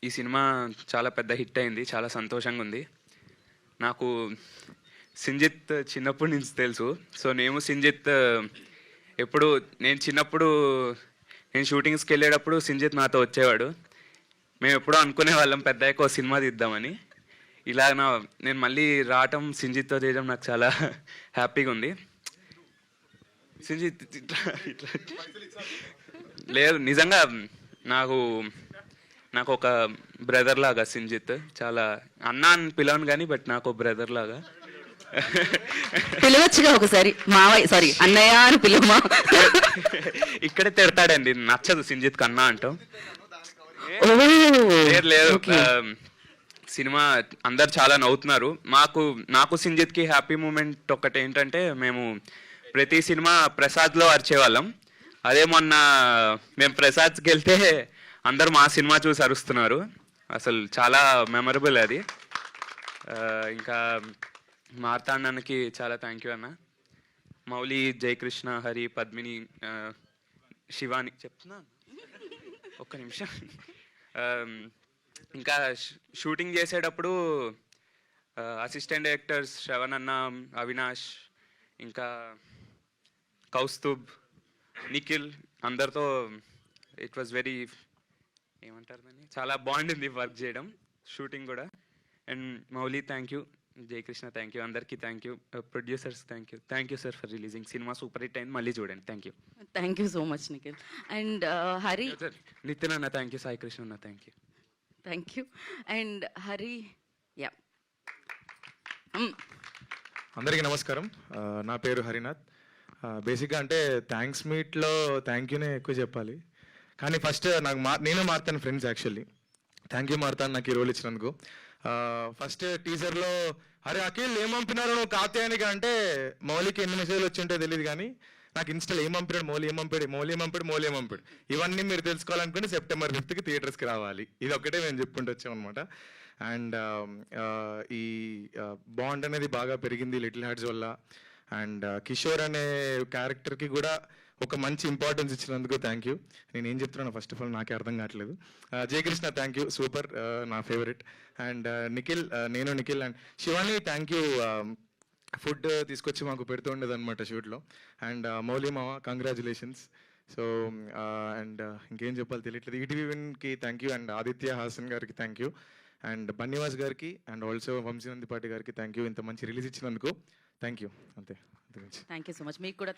ఈ సినిమా చాలా పెద్ద హిట్ అయింది. చాలా సంతోషంగా ఉంది. నాకు సింజిత్ చిన్నప్పటి నుంచి తెలుసు. సో నేను సింజిత్ ఎప్పుడు నేను చిన్నప్పుడు నేను షూటింగ్స్కి వెళ్ళేటప్పుడు సింజిత్ నాతో వచ్చేవాడు. మేము ఎప్పుడూ అనుకునే వాళ్ళం పెద్దయ్యాక ఓ సినిమా తీద్దామని. ఇలా నేను మళ్ళీ రావటం సింజిత్తో చేయడం నాకు చాలా హ్యాపీగా ఉంది. సింజిత్ ఇట్లా లేదు, నిజంగా నాకు నాకు ఒక బ్రదర్ లాగా సింజిత్. చాలా అన్న అని పిలవను కానీ బట్ నాకు బ్రదర్ లాగా. పిలవచ్చుగా ఒకసారి మావయ్య, సారీ అన్నయ్య అని పిలువమా? ఇక్కడే తిడతాడండి, నచ్చదు సింజిత్ కన్నా అంటాం. ఓ, లేదు లేదు, okay. సినిమా అందరు చాలా నవ్వుతున్నారు. నాకు సింజిత్కి హ్యాపీ మూమెంట్ ఒకటి ఏంటంటే, మేము ప్రతి సినిమా ప్రసాద్లో అరిచేవాళ్ళం. అదే మొన్న మేము ప్రసాద్కి వెళ్తే అందరూ మా సినిమా చూసి అరుస్తున్నారు. అసలు చాలా మెమరబుల్ అది. ఇంకా మార్తాండన్నకి చాలా థ్యాంక్ యూ అన్న. మౌలి, జయకృష్ణ, హరి, పద్మిని, శివాని చెప్తున్నా ఒక్క నిమిషం. ఇంకా షూటింగ్ చేసేటప్పుడు అసిస్టెంట్ డైరెక్టర్స్ శ్రవణ్ అన్న, అవినాష్, ఇంకా కౌస్తుబ్, నిఖిల్ అందరితో ఇట్ వాజ్ వెరీ ఏమంటారు దాన్ని, చాలా బాగుండింది వర్క్ చేయడం, షూటింగ్ కూడా. And Mouli thank you, Jayakrishna thank you, అందరికీ thank you, producers thank you sir for releasing. Cinema super hit అయింది, మళ్ళీ చూడండి. Thank you. Thank you so much Nikhil. And Hari, Nitin అన్న థ్యాంక్ యూ, సాయి కృష్ణ అన్న thank you. Thank you. And Hari, yeah. అందరికీ నమస్కారం. నా పేరు హరినాథ్. బేసిక్గా అంటే థ్యాంక్స్ మీట్లో థ్యాంక్ యూనే ఎక్కువ చెప్పాలి, కానీ ఫస్ట్ నేను మార్తాను ఫ్రెండ్స్. యాక్చువల్లీ థ్యాంక్ యూ మార్తాను నాకు ఈ రోల్ ఇచ్చినందుకు. ఫస్ట్ టీజర్లో అరే అఖిల్ ఏం పంపినారు నువ్వు కాత్యాయనికి అంటే మౌలికి ఎన్ని మెసేజ్లు వచ్చింటో తెలియదు, కానీ నాకు ఇన్స్టాల్ ఏం పంపినాడు, మౌలి ఏం పంపాడు ఇవన్నీ మీరు తెలుసుకోవాలనుకుంటే September 5th థియేటర్స్కి రావాలి. ఇది ఒకటే మేము చెప్పుకుంటూ వచ్చాం అనమాట. అండ్ ఈ బాండ్ అనేది బాగా పెరిగింది లిటిల్ హార్ట్స్ వల్ల. అండ్ కిషోర్ అనే క్యారెక్టర్కి కూడా ఒక మంచి ఇంపార్టెన్స్ ఇచ్చినందుకు థ్యాంక్ యూ. నేను ఏం చెప్తున్నాను ఫస్ట్ ఆఫ్ ఆల్ నాకే అర్థం కావట్లేదు. జయకృష్ణ థ్యాంక్ యూ, సూపర్, నా favourite. And Nikhil and Shivani thank you. Food తీసుకొచ్చి మాకు పెడుతూ ఉండేది అనమాట షూట్లో. అండ్ మౌలి మామ కంగ్రాచులేషన్స్. సో అండ్ ఇంకేం చెప్పాలి తెలియట్లేదు. ఈటీవీ విన్కి thank you. And Aditya Hasan గారికి థ్యాంక్ యూ. అండ్ బన్నివాస్ గారికి అండ్ ఆల్సో వంశీనందిపాటి గారికి థ్యాంక్ యూ. ఇంత మంచి రిలీజ్ ఇచ్చినందుకు థ్యాంక్ యూ. అంతే. Thank you so much. మీకు కూడా